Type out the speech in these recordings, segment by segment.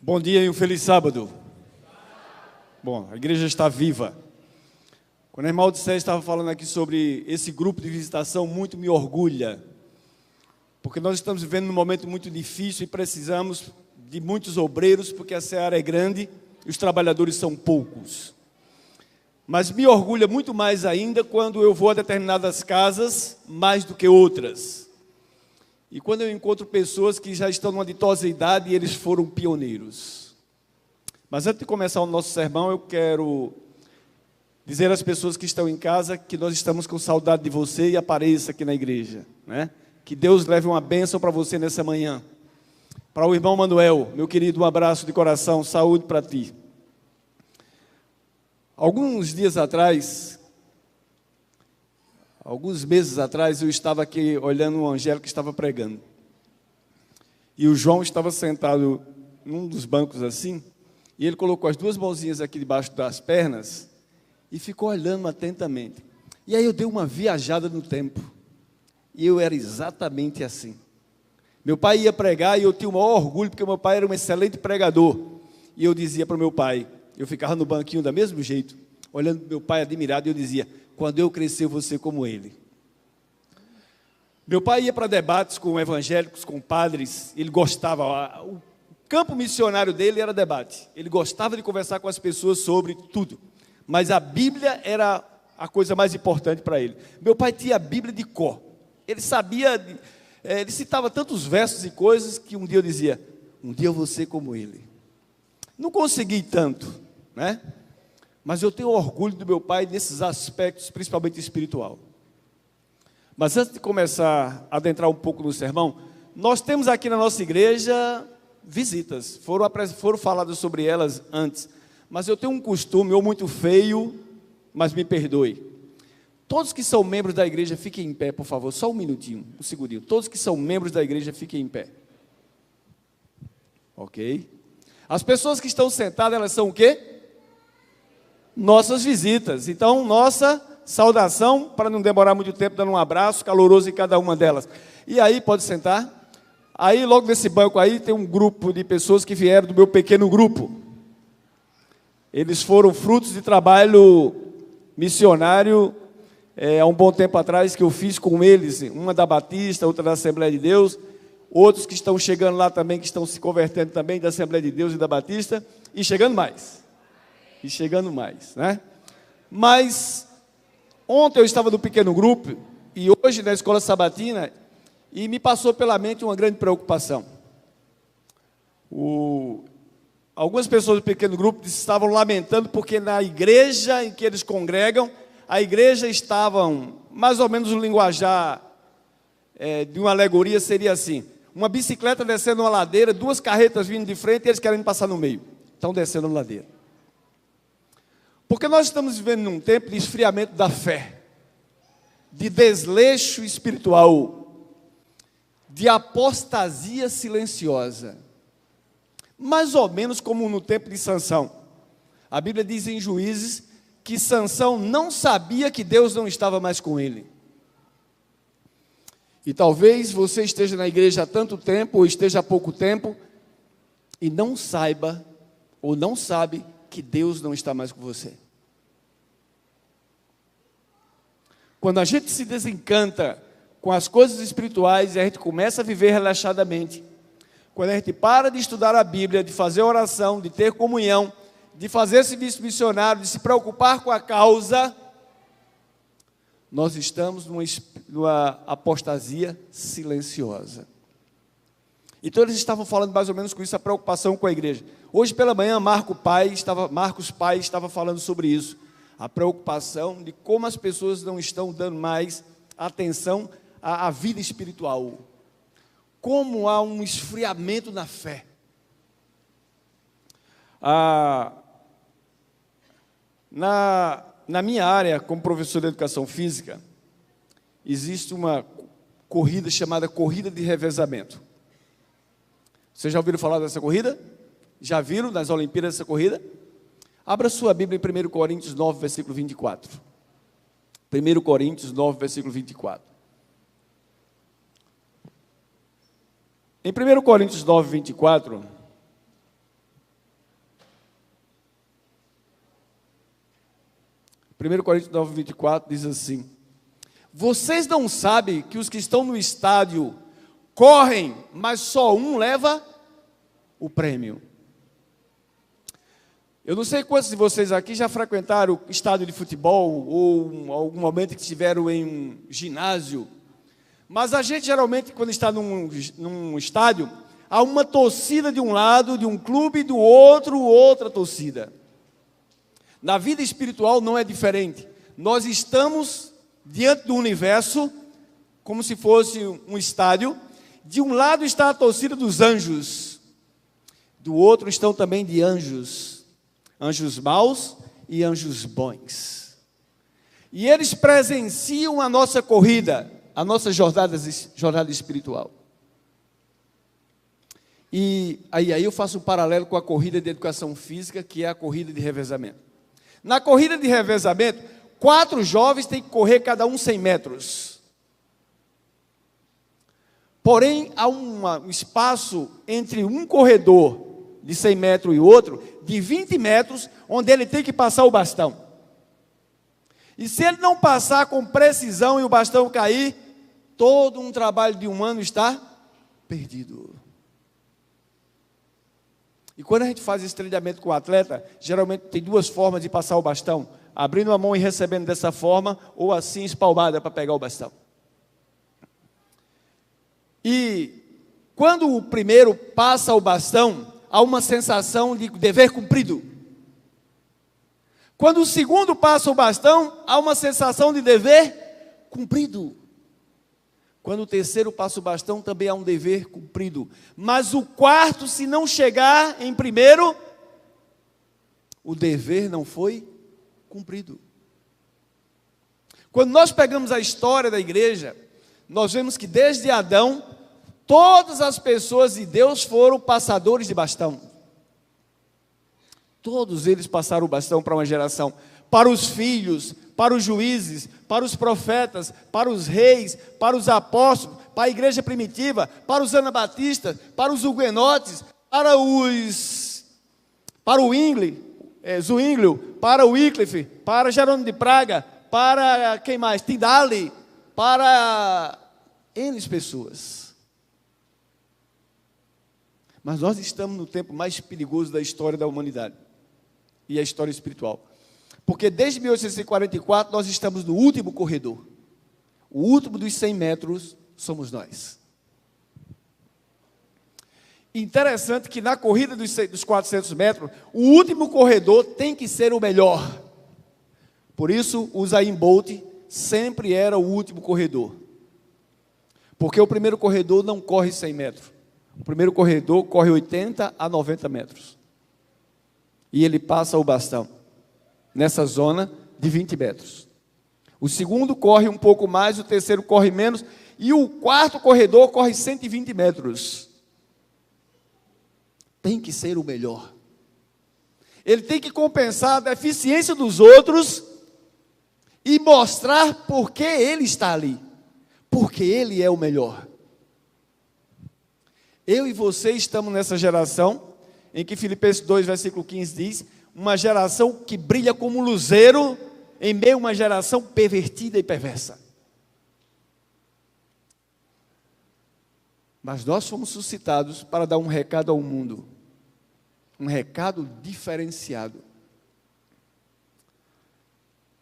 Bom dia e um feliz sábado. Bom, a igreja está viva. Quando a irmã Odisseia estava falando aqui sobre esse grupo de visitação, muito me orgulha, porque nós estamos vivendo num momento muito difícil e precisamos de muitos obreiros, porque a seara é grande e os trabalhadores são poucos. Mas me orgulha muito mais ainda quando eu vou a determinadas casas, mais do que outras. E quando eu encontro pessoas que já estão numa ditosa idade e eles foram pioneiros. Mas antes de começar o nosso sermão, eu quero dizer às pessoas que estão em casa que nós estamos com saudade de você e apareça aqui na igreja, né? Que Deus leve uma bênção para você nessa manhã. Para o irmão Manuel, meu querido, um abraço de coração, saúde para ti. Alguns meses atrás, eu estava aqui olhando o Angélico que estava pregando. E o João estava sentado num dos bancos assim, e ele colocou as duas mãozinhas aqui debaixo das pernas e ficou olhando atentamente. E aí eu dei uma viajada no tempo. E eu era exatamente assim. Meu pai ia pregar e eu tinha o maior orgulho, porque meu pai era um excelente pregador. E eu dizia para o meu pai, eu ficava no banquinho do mesmo jeito, olhando para meu pai admirado, e eu dizia: quando eu crescer, eu vou ser como ele. Meu pai ia para debates com evangélicos, com padres, ele gostava, o campo missionário dele era debate. Ele gostava de conversar com as pessoas sobre tudo, mas a Bíblia era a coisa mais importante para ele. Meu pai tinha a Bíblia de cor, ele sabia, ele citava tantos versos e coisas, que um dia eu dizia: um dia eu vou ser como ele. Não consegui tanto, né? Mas eu tenho orgulho do meu pai nesses aspectos, principalmente espiritual. Mas antes de começar a adentrar um pouco no sermão, nós temos aqui na nossa igreja visitas. Foram faladas sobre elas antes. Mas eu tenho um costume, ou muito feio, mas me perdoe. Todos que são membros da igreja, fiquem em pé, por favor. Só um minutinho, um segundinho. Todos que são membros da igreja, fiquem em pé. Ok? As pessoas que estão sentadas, elas são o quê? Nossas visitas. Então, nossa saudação, para não demorar muito tempo, dando um abraço caloroso em cada uma delas. E aí, pode sentar. Aí, logo nesse banco aí, tem um grupo de pessoas que vieram do meu pequeno grupo. Eles foram frutos de trabalho missionário, há um bom tempo atrás, que eu fiz com eles, uma da Batista, outra da Assembleia de Deus, outros que estão chegando lá também, que estão se convertendo também, da Assembleia de Deus e da Batista, e chegando mais. Né? Mas ontem eu estava no pequeno grupo e hoje na escola sabatina, e me passou pela mente uma grande preocupação. Algumas pessoas do pequeno grupo estavam lamentando porque na igreja em que eles congregam, a igreja estava mais ou menos no linguajar de uma alegoria, seria assim: uma bicicleta descendo uma ladeira, duas carretas vindo de frente e eles querendo passar no meio, estão descendo a ladeira. Porque nós estamos vivendo num tempo de esfriamento da fé, de desleixo espiritual, de apostasia silenciosa, mais ou menos como no tempo de Sansão. A Bíblia diz em Juízes que Sansão não sabia que Deus não estava mais com ele. E talvez você esteja na igreja há tanto tempo, ou esteja há pouco tempo, e não saiba, ou não sabe, que Deus não está mais com você. Quando a gente se desencanta com as coisas espirituais e a gente começa a viver relaxadamente, quando a gente para de estudar a Bíblia, de fazer oração, de ter comunhão, de fazer serviço missionário, de se preocupar com a causa, nós estamos numa apostasia silenciosa. Então eles estavam falando mais ou menos com isso, a preocupação com a igreja. Hoje pela manhã, Marcos Pai estava falando sobre isso. A preocupação de como as pessoas não estão dando mais atenção à vida espiritual. Como há um esfriamento na fé. Na minha área, como professor de educação física, existe uma corrida chamada corrida de revezamento. Vocês já ouviram falar dessa corrida? Já viram nas Olimpíadas essa corrida? Abra sua Bíblia em 1 Coríntios 9, versículo 24. 1 Coríntios 9, versículo 24. Em 1 Coríntios 9, 24, 1 Coríntios 9, 24 diz assim: vocês não sabem que os que estão no estádio correm, mas só um leva o prêmio? Eu não sei quantos de vocês aqui já frequentaram estádio de futebol ou algum momento que estiveram em um ginásio. Mas a gente geralmente, quando está num estádio, há uma torcida de um lado, de um clube, e do outro, outra torcida. Na vida espiritual não é diferente. Nós estamos diante do universo, como se fosse um estádio. De um lado está a torcida dos anjos, do outro estão também de anjos. Anjos maus e anjos bons. E eles presenciam a nossa corrida, a nossa jornada espiritual. E aí eu faço um paralelo com a corrida de educação física, que é a corrida de revezamento. Na corrida de revezamento, 4 jovens têm que correr cada um 100 metros. Porém, há um espaço entre um corredor de 100 metros e outro, de 20 metros, onde ele tem que passar o bastão. E se ele não passar com precisão e o bastão cair, todo um trabalho de um ano está perdido. E quando a gente faz esse treinamento com o atleta, geralmente tem 2 formas de passar o bastão: abrindo a mão e recebendo dessa forma, ou assim espalmada para pegar o bastão. E quando o primeiro passa o bastão, há uma sensação de dever cumprido. Quando o segundo passa o bastão, há uma sensação de dever cumprido. Quando o terceiro passa o bastão, também há um dever cumprido. Mas o quarto, se não chegar em primeiro, o dever não foi cumprido. Quando nós pegamos a história da igreja, nós vemos que desde Adão, todas as pessoas de Deus foram passadores de bastão. Todos eles passaram o bastão para uma geração. Para os filhos, para os juízes, para os profetas, para os reis, para os apóstolos, para a igreja primitiva, para os anabatistas, para os huguenotes, para o Zwinglio, para o Wycliffe, para Jerônimo de Praga, para quem mais? Tidale, para N pessoas. Mas nós estamos no tempo mais perigoso da história da humanidade e a história espiritual. Porque desde 1844 nós estamos no último corredor. O último dos 100 metros somos nós. Interessante que na corrida dos 400 metros, o último corredor tem que ser o melhor. Por isso, o Usain Bolt sempre era o último corredor. Porque o primeiro corredor não corre 100 metros. O primeiro corredor corre 80 a 90 metros. E ele passa o bastão nessa zona de 20 metros. O segundo corre um pouco mais, o terceiro corre menos, e o quarto corredor corre 120 metros. Tem que ser o melhor. Ele tem que compensar a deficiência dos outros e mostrar por que ele está ali. Porque ele é o melhor. Eu e você estamos nessa geração, em que Filipenses 2, versículo 15 diz, uma geração que brilha como um luzeiro, em meio a uma geração pervertida e perversa. Mas nós fomos suscitados para dar um recado ao mundo, um recado diferenciado.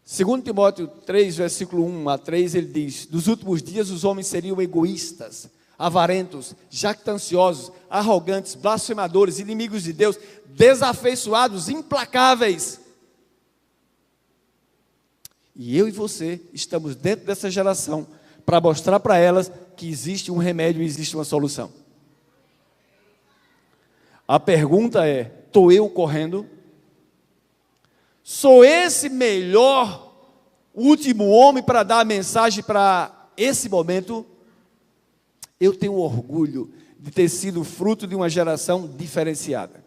2 Timóteo 3, versículo 1 a 3, ele diz: nos últimos dias os homens seriam egoístas, avarentos, jactanciosos, arrogantes, blasfemadores, inimigos de Deus, desafeiçoados, implacáveis. E eu e você estamos dentro dessa geração para mostrar para elas que existe um remédio e existe uma solução. A pergunta é: estou eu correndo? Sou esse melhor último homem para dar a mensagem para esse momento? Eu tenho orgulho de ter sido fruto de uma geração diferenciada.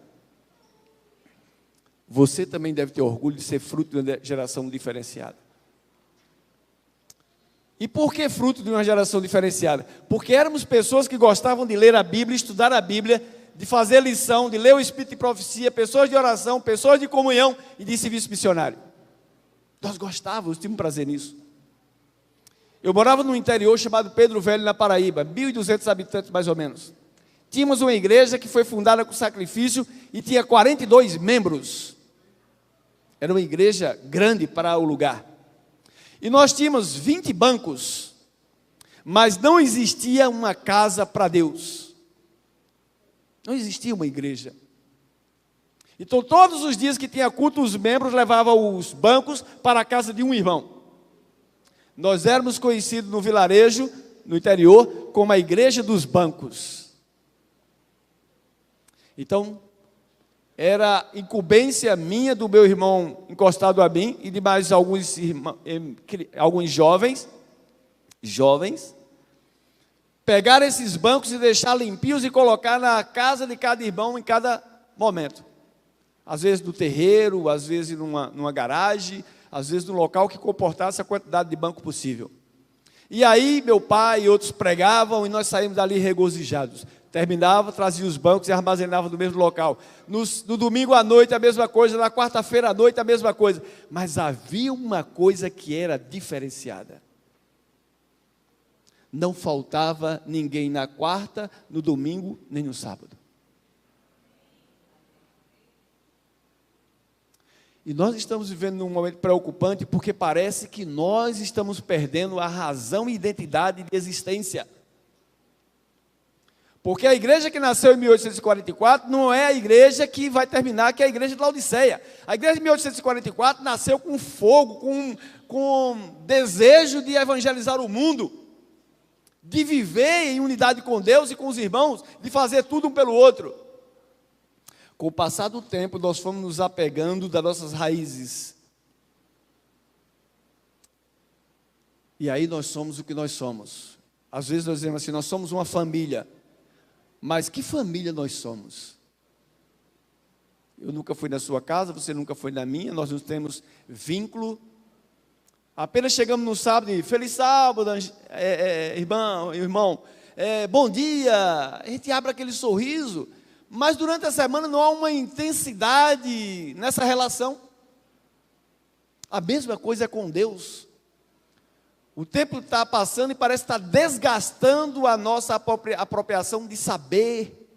Você também deve ter orgulho de ser fruto de uma geração diferenciada. E por que fruto de uma geração diferenciada? Porque éramos pessoas que gostavam de ler a Bíblia, estudar a Bíblia, de fazer lição, de ler o Espírito de Profecia, pessoas de oração, pessoas de comunhão e de serviço missionário. Nós gostávamos, tínhamos prazer nisso. Eu morava num interior chamado Pedro Velho, na Paraíba, 1.200 habitantes mais ou menos. Tínhamos uma igreja que foi fundada com sacrifício e tinha 42 membros. Era uma igreja grande para o lugar. E nós tínhamos 20 bancos, mas não existia uma casa para Deus. Não existia uma igreja. Então, todos os dias que tinha culto, os membros levavam os bancos para a casa de um irmão. Nós éramos conhecidos no vilarejo, no interior, como a igreja dos bancos. Então, era incumbência minha, do meu irmão encostado a mim, e de mais alguns jovens, pegar esses bancos e deixar limpinhos e colocar na casa de cada irmão em cada momento. Às vezes no terreiro, às vezes numa garagem, às vezes num local que comportasse a quantidade de banco possível. E aí meu pai e outros pregavam e nós saímos dali regozijados. Terminava, trazia os bancos e armazenava no mesmo local. No domingo à noite a mesma coisa, na quarta-feira à noite a mesma coisa. Mas havia uma coisa que era diferenciada. Não faltava ninguém na quarta, no domingo, nem no sábado. E nós estamos vivendo num momento preocupante porque parece que nós estamos perdendo a razão e identidade de existência. Porque a igreja que nasceu em 1844 não é a igreja que vai terminar, que é a igreja de Laodiceia. A igreja de 1844 nasceu com fogo, com desejo de evangelizar o mundo, de viver em unidade com Deus e com os irmãos, de fazer tudo um pelo outro. Com o passar do tempo, nós fomos nos apegando das nossas raízes. E aí nós somos o que nós somos. Às vezes nós dizemos assim, nós somos uma família. Mas que família nós somos? Eu nunca fui na sua casa, você nunca foi na minha, nós não temos vínculo. Apenas chegamos no sábado e, feliz sábado, irmão, bom dia, a gente abre aquele sorriso. Mas durante a semana não há uma intensidade nessa relação. A mesma coisa é com Deus. O tempo está passando e parece estar desgastando a nossa apropriação de saber.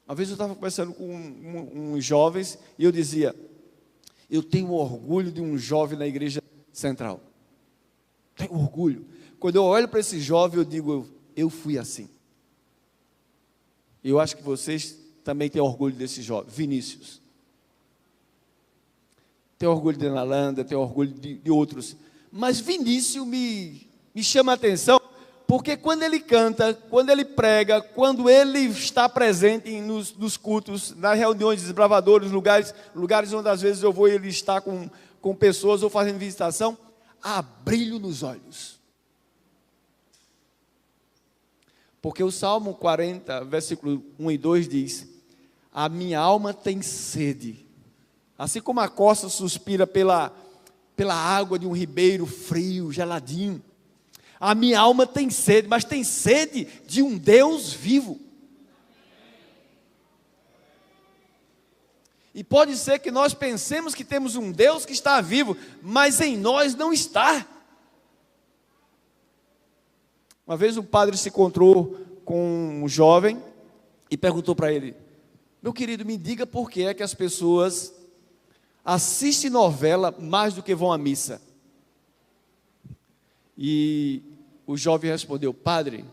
Uma vez eu estava conversando com uns jovens e eu dizia, eu tenho orgulho de um jovem na igreja central. Tenho orgulho. Quando eu olho para esse jovem, eu digo, eu fui assim. Eu acho que vocês também têm orgulho desse jovem, Vinícius. Tem orgulho de Nalanda, tem orgulho de outros. Mas Vinícius me chama a atenção, porque quando ele canta, quando ele prega, quando ele está presente nos cultos, nas reuniões de desbravadores, lugares onde às vezes eu vou e ele está com pessoas ou fazendo visitação, há brilho nos olhos. Porque o Salmo 40, versículo 1 e 2 diz, a minha alma tem sede, assim como a costa suspira pela água de um ribeiro frio, geladinho, a minha alma tem sede, mas tem sede de um Deus vivo. E pode ser que nós pensemos que temos um Deus que está vivo, mas em nós não está. Uma vez um padre se encontrou com um jovem e perguntou para ele, meu querido, me diga por que é que as pessoas assistem novela mais do que vão à missa. E o jovem respondeu, padre,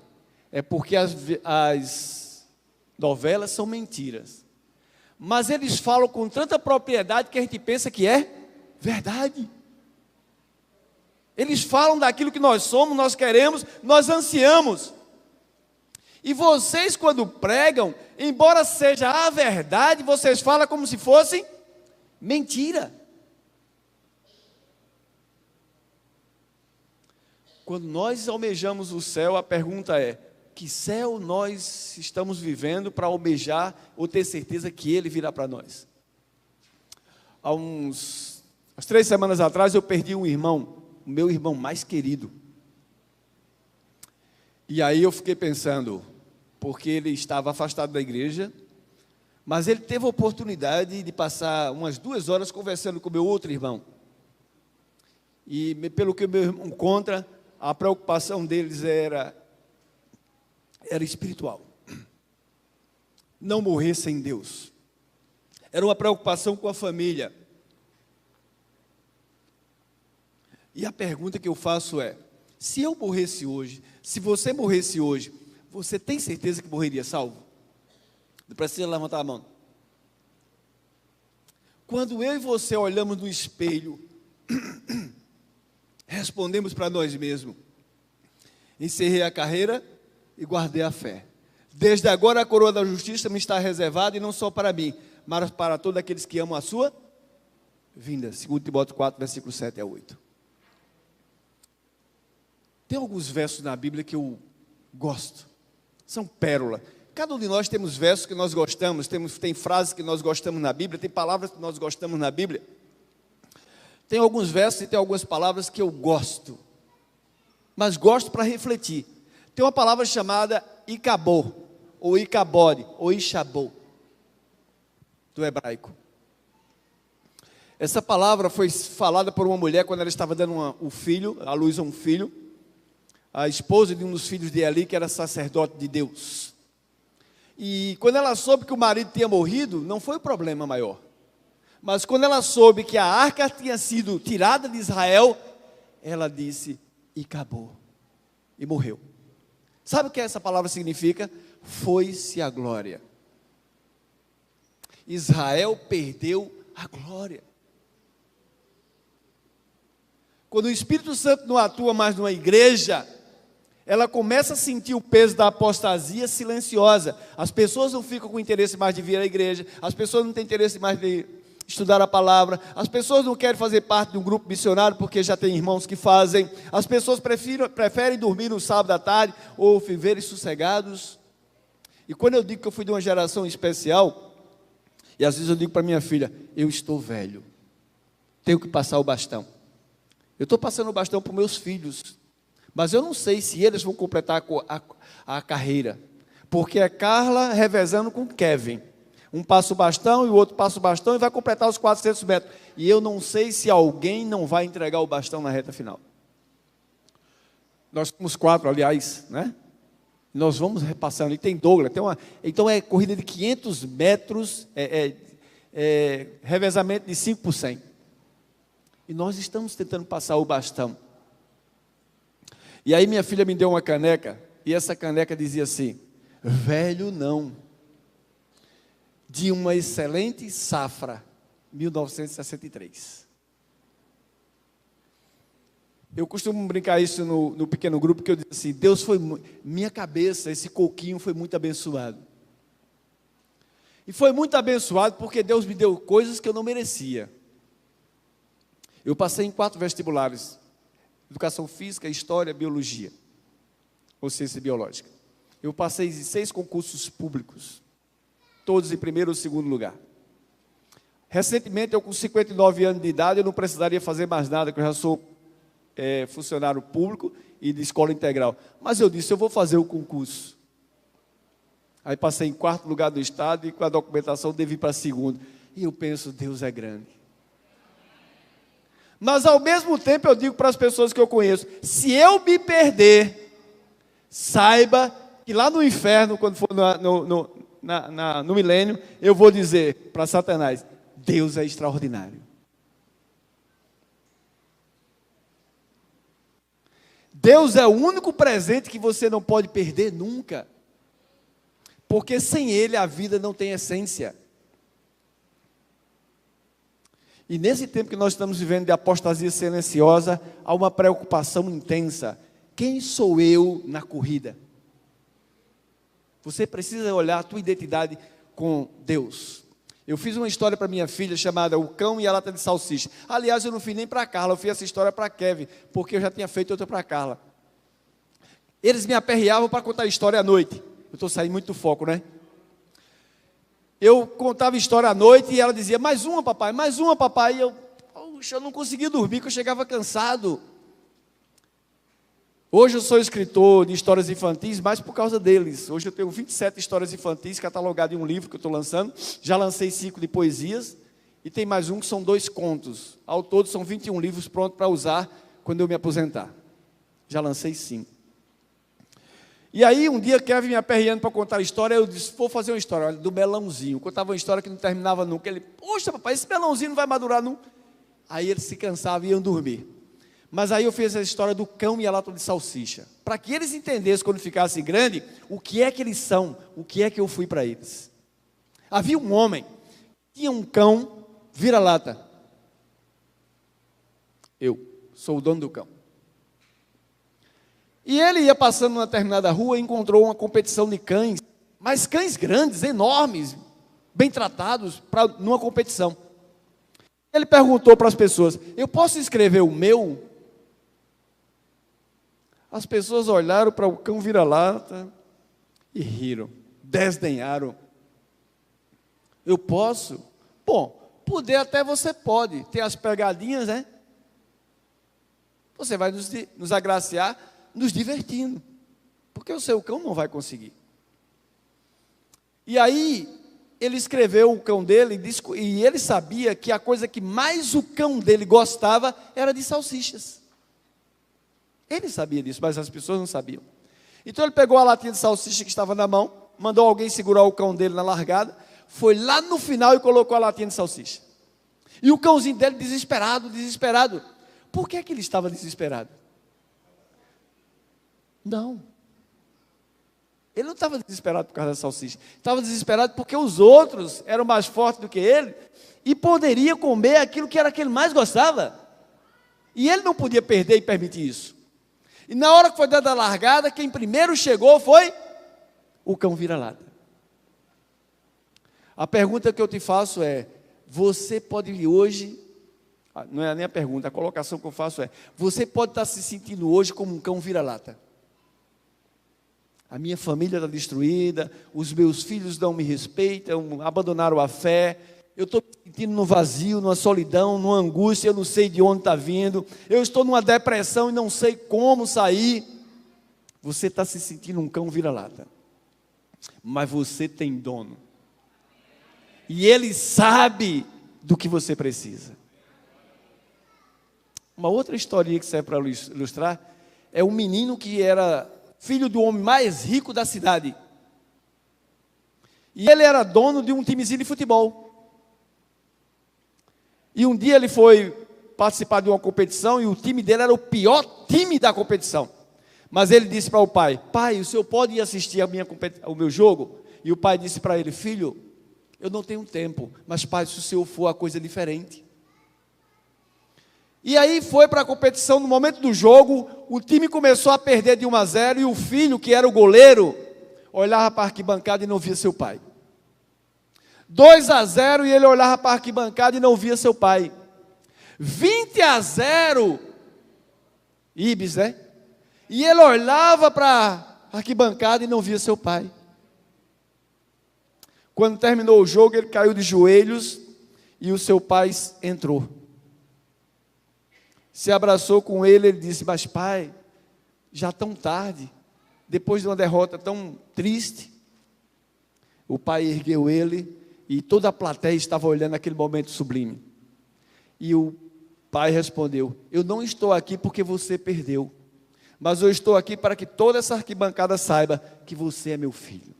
é porque as novelas são mentiras. Mas eles falam com tanta propriedade que a gente pensa que é verdade. Eles falam daquilo que nós somos, nós queremos, nós ansiamos. E vocês, quando pregam, embora seja a verdade, vocês falam como se fosse mentira. Quando nós almejamos o céu, a pergunta é, que céu nós estamos vivendo para almejar ou ter certeza que ele virá para nós? Há umas 3 semanas atrás eu perdi um irmão, o meu irmão mais querido. E aí eu fiquei pensando, porque ele estava afastado da igreja, Mas ele teve a oportunidade de passar umas 2 horas conversando com o meu outro irmão. E pelo que o meu irmão conta, a preocupação deles era espiritual. Não morrer sem Deus. Era uma preocupação com a família. E a pergunta que eu faço é: se eu morresse hoje, se você morresse hoje, você tem certeza que morreria salvo? Não precisa levantar a mão. Quando eu e você olhamos no espelho, respondemos para nós mesmos: encerrei a carreira e guardei a fé. Desde agora a coroa da justiça me está reservada, e não só para mim, mas para todos aqueles que amam a sua vinda. 2 Timóteo 4, versículo 7 a 8. Tem alguns versos na Bíblia que eu gosto. São pérola. Cada um de nós temos versos que nós gostamos, tem frases que nós gostamos na Bíblia, tem palavras que nós gostamos na Bíblia. Tem alguns versos e tem algumas palavras que eu gosto, mas gosto para refletir. Tem uma palavra chamada Icabô, ou Icabode, ou Ixabô, do hebraico. Essa palavra foi falada por uma mulher quando ela estava dando à luz a um filho, a esposa de um dos filhos de Eli, que era sacerdote de Deus. E quando ela soube que o marido tinha morrido, não foi o problema maior. Mas quando ela soube que a arca tinha sido tirada de Israel, ela disse: e acabou. E morreu. Sabe o que essa palavra significa? Foi-se a glória. Israel perdeu a glória. Quando o Espírito Santo não atua mais numa igreja, ela começa a sentir o peso da apostasia silenciosa. As pessoas não ficam com interesse mais de vir à igreja, as pessoas não têm interesse mais de estudar a palavra, as pessoas não querem fazer parte de um grupo missionário porque já tem irmãos que fazem, as pessoas preferem dormir no sábado à tarde ou viverem sossegados. E quando eu digo que eu fui de uma geração especial, e às vezes eu digo para minha filha: eu estou velho, tenho que passar o bastão. Eu estou passando o bastão para os meus filhos, mas eu não sei se eles vão completar a carreira, porque é Carla revezando com Kevin. Um passa o bastão e o outro passa o bastão e vai completar os 400 metros. E eu não sei se alguém não vai entregar o bastão na reta final. Nós somos 4, aliás, né? Nós vamos repassando. E tem Douglas, então é corrida de 500 metros, revezamento de 5 por 100. E nós estamos tentando passar o bastão. E aí minha filha me deu uma caneca, e essa caneca dizia assim: velho não, de uma excelente safra, 1963. Eu costumo brincar isso no pequeno grupo, que eu digo assim: Deus foi, minha cabeça, esse coquinho foi muito abençoado. E foi muito abençoado porque Deus me deu coisas que eu não merecia. Eu passei em 4 vestibulares: educação física, história, biologia, ou ciência biológica. Eu passei em 6 concursos públicos, todos em primeiro ou segundo lugar. Recentemente, eu com 59 anos de idade, eu não precisaria fazer mais nada, porque eu já sou funcionário público e de escola integral. Mas eu disse: eu vou fazer o concurso. Aí passei em 4º lugar do estado e com a documentação devi ir para 2º. E eu penso: Deus é grande. Mas ao mesmo tempo eu digo para as pessoas que eu conheço: se eu me perder, saiba que lá no inferno, quando for no milênio, eu vou dizer para Satanás: Deus é extraordinário. Deus é o único presente que você não pode perder nunca, porque sem Ele a vida não tem essência. E nesse tempo que nós estamos vivendo de apostasia silenciosa, há uma preocupação intensa: quem sou eu na corrida? Você precisa olhar a tua identidade com Deus. Eu fiz uma história para minha filha chamada O Cão e a Lata de Salsicha. Aliás, eu não fiz nem para a Carla, eu fiz essa história para Kevin, porque eu já tinha feito outra para a Carla. Eles me aperreavam para contar a história à noite. Eu estou saindo muito do foco, né? Eu contava história à noite e ela dizia: mais uma, papai, mais uma, papai. E eu não conseguia dormir, porque eu chegava cansado. Hoje eu sou escritor de histórias infantis, mais por causa deles. Hoje eu tenho 27 histórias infantis catalogadas em um livro que eu estou lançando. Já lancei 5 de poesias e tem mais um que são 2 contos. Ao todo são 21 livros prontos para usar quando eu me aposentar. Já lancei 5. E aí um dia Kevin me aperreando para contar a história, eu disse, vou fazer uma história, olha, do melãozinho. Eu contava uma história que não terminava nunca. Ele, poxa papai, esse melãozinho não vai madurar nunca. Aí ele se cansava e iam dormir. Mas aí eu fiz a história do cão e a lata de salsicha, para que eles entendessem, quando ficasse grande, o que é que eles são, o que é que eu fui para eles. Havia um homem, tinha um cão vira-lata. Eu sou o dono do cão. E ele ia passando numa determinada rua e encontrou uma competição de cães, mas cães grandes, enormes, bem tratados, numa competição. Ele perguntou para as pessoas, eu posso inscrever o meu? As pessoas olharam para o cão vira-lata e riram, desdenharam. Eu posso? Bom, poder até você pode, ter as pegadinhas, né? Você vai nos agraciar, nos divertindo, porque o seu cão não vai conseguir. E aí, ele escreveu o cão dele, e ele sabia que a coisa que mais o cão dele gostava era de salsichas. Ele sabia disso, mas as pessoas não sabiam. Então ele pegou a latinha de salsicha que estava na mão, mandou alguém segurar o cão dele na largada, foi lá no final e colocou a latinha de salsicha. E o cãozinho dele desesperado, desesperado. Por que ele estava desesperado? Não. Ele não estava desesperado por causa da salsicha. Estava desesperado porque os outros eram mais fortes do que ele e poderia comer aquilo que era que ele mais gostava. E ele não podia perder e permitir isso. E na hora que foi dada a largada, quem primeiro chegou foi o cão vira-lata. A pergunta que eu te faço é, você pode vir hoje, não é nem a pergunta, a colocação que eu faço é, você pode estar se sentindo hoje como um cão vira-lata. A minha família está destruída, os meus filhos não me respeitam, abandonaram a fé, eu estou me sentindo no vazio, numa solidão, numa angústia, eu não sei de onde está vindo, eu estou numa depressão e não sei como sair. Você está se sentindo um cão vira-lata, mas você tem dono, e ele sabe do que você precisa. Uma outra historinha que serve para ilustrar, é um menino que era filho do homem mais rico da cidade, e ele era dono de um timezinho de futebol. E um dia ele foi participar de uma competição e o time dele era o pior time da competição. Mas ele disse para o pai, pai, o senhor pode ir assistir ao meu jogo? E o pai disse para ele, filho, eu não tenho tempo, mas pai, se o senhor for, a coisa é diferente. E aí foi para a competição, no momento do jogo, o time começou a perder de 1-0 e o filho, que era o goleiro, olhava para a arquibancada e não via seu pai. 2-0 e ele olhava para a arquibancada e não via seu pai. 20-0, Ibis, né? E ele olhava para a arquibancada e não via seu pai. Quando terminou o jogo, ele caiu de joelhos e o seu pai entrou. Se abraçou com ele, ele disse, mas pai, já tão tarde, depois de uma derrota tão triste. O pai ergueu ele e toda a plateia estava olhando aquele momento sublime. E o pai respondeu, eu não estou aqui porque você perdeu, mas eu estou aqui para que toda essa arquibancada saiba que você é meu filho.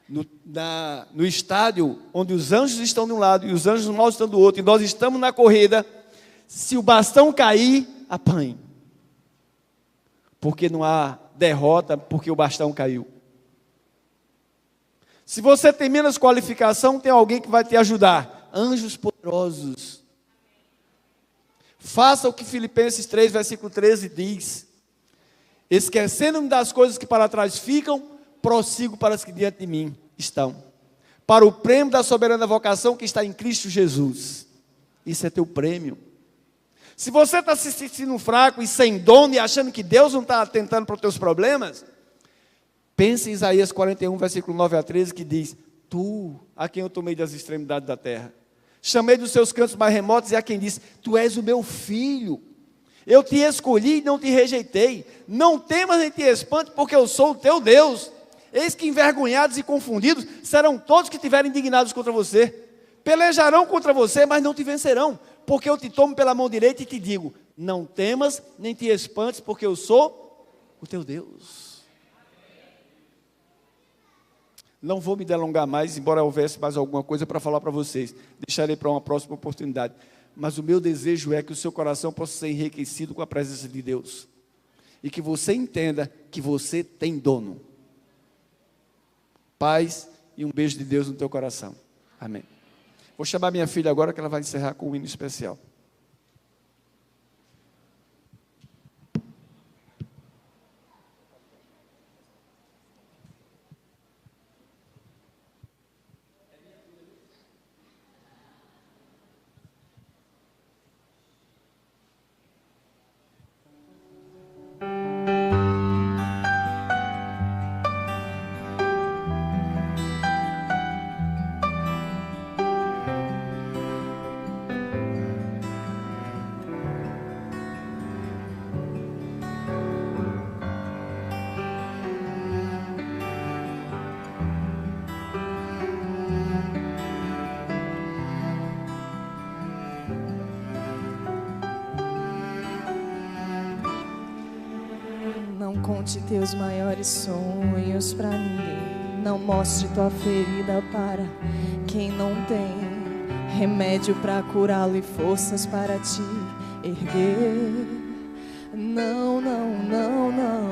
No estádio, onde os anjos estão de um lado e os anjos maus estão do outro, e nós estamos na corrida, se o bastão cair, apanhe. Porque não há derrota, porque o bastão caiu. Se você tem menos qualificação, tem alguém que vai te ajudar. Anjos poderosos. Faça o que Filipenses 3, versículo 13 diz. Esquecendo-me das coisas que para trás ficam, prossigo para as que diante de mim estão. Para o prêmio da soberana vocação que está em Cristo Jesus. Isso é teu prêmio. Se você está se sentindo fraco e sem dono e achando que Deus não está atentando para os teus problemas, pense em Isaías 41, versículo 9-13, que diz, tu, a quem eu tomei das extremidades da terra, chamei dos seus cantos mais remotos, e a quem disse, tu és o meu filho, Eu te escolhi e não te rejeitei. Não temas nem te espante, porque eu sou o teu Deus. Eis que envergonhados e confundidos serão todos que estiverem indignados contra você. Pelejarão contra você, mas não te vencerão, porque eu te tomo pela mão direita e te digo: não temas nem te espantes, porque eu sou o teu Deus. Não vou me delongar mais, embora houvesse mais alguma coisa para falar para vocês. Deixarei para uma próxima oportunidade. Mas o meu desejo é que o seu coração possa ser enriquecido com a presença de Deus. E que você entenda que você tem dono. Paz e um beijo de Deus no teu coração. Amém. Vou chamar minha filha agora, que ela vai encerrar com um hino especial. Não conte teus maiores sonhos pra ninguém. Não mostre tua ferida para quem não tem remédio pra curá-lo e forças para te erguer. Não, não, não, não.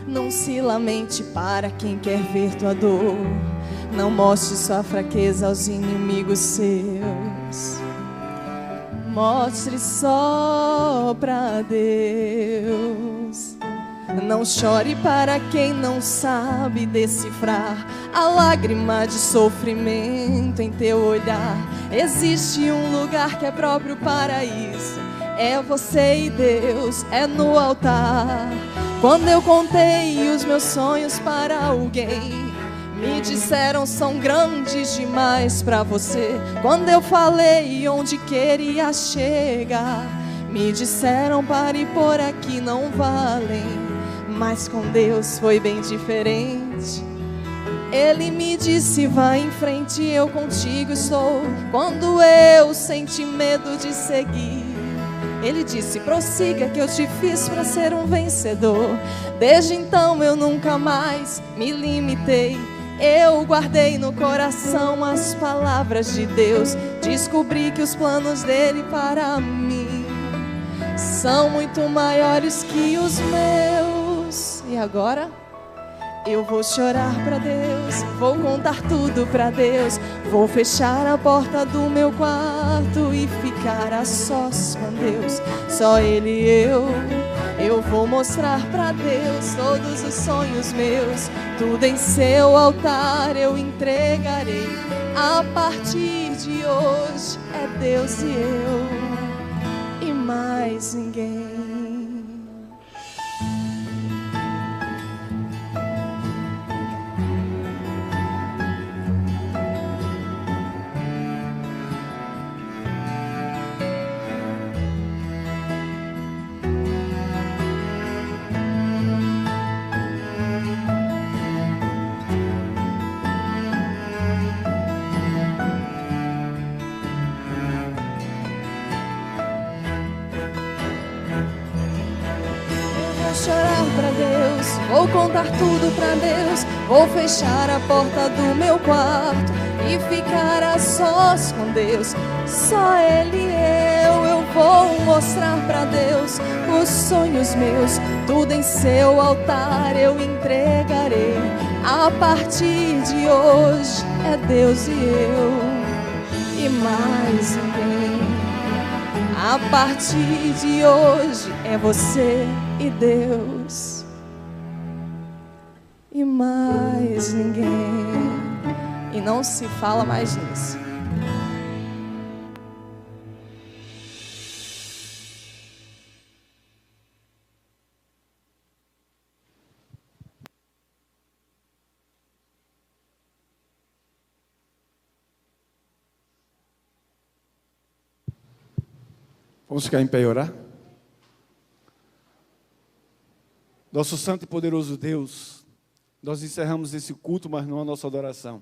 Não se lamente para quem quer ver tua dor. Não mostre sua fraqueza aos inimigos seus. Mostre só pra Deus. Não chore para quem não sabe decifrar a lágrima de sofrimento em teu olhar. Existe um lugar que é próprio para isso. É você e Deus, é no altar. Quando eu contei os meus sonhos para alguém, me disseram são grandes demais para você. Quando eu falei onde queria chegar, me disseram pare por aqui, não valem. Mas com Deus foi bem diferente. Ele me disse vai em frente, eu contigo estou. Quando eu senti medo de seguir, Ele disse prossiga que eu te fiz para ser um vencedor. Desde então eu nunca mais me limitei. Eu guardei no coração as palavras de Deus. Descobri que os planos dele para mim são muito maiores que os meus. E agora? Eu vou chorar pra Deus, vou contar tudo pra Deus. Vou fechar a porta do meu quarto e ficar a sós com Deus. Só Ele e eu vou mostrar pra Deus todos os sonhos meus. Tudo em seu altar eu entregarei. A partir de hoje é Deus e eu, e mais ninguém. Chorar pra Deus, vou contar tudo pra Deus. Vou fechar a porta do meu quarto e ficar a sós com Deus. Só Ele e eu vou mostrar pra Deus os sonhos meus. Tudo em seu altar eu entregarei. A partir de hoje é Deus e eu, e mais ninguém. A partir de hoje é você e Deus, e mais ninguém. E não se fala mais nisso. Vamos ficar em pé e orar? Nosso santo e poderoso Deus, nós encerramos esse culto, mas não a nossa adoração.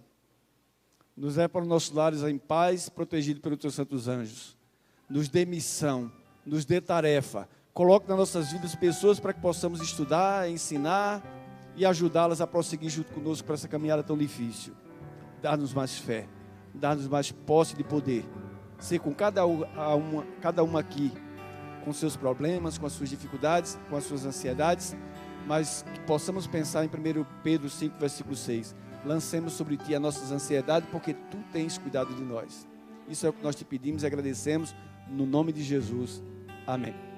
Nos leve para os nossos lares em paz, protegido pelos teus santos anjos. Nos dê missão, nos dê tarefa. Coloque nas nossas vidas pessoas para que possamos estudar, ensinar e ajudá-las a prosseguir junto conosco para essa caminhada tão difícil. Dá-nos mais fé, dá-nos mais posse de poder. Ser com cada uma aqui, com seus problemas, com as suas dificuldades, com as suas ansiedades, mas que possamos pensar em 1 Pedro 5, versículo 6. Lancemos sobre ti as nossas ansiedades, porque tu tens cuidado de nós. Isso é o que nós te pedimos e agradecemos, no nome de Jesus. Amém.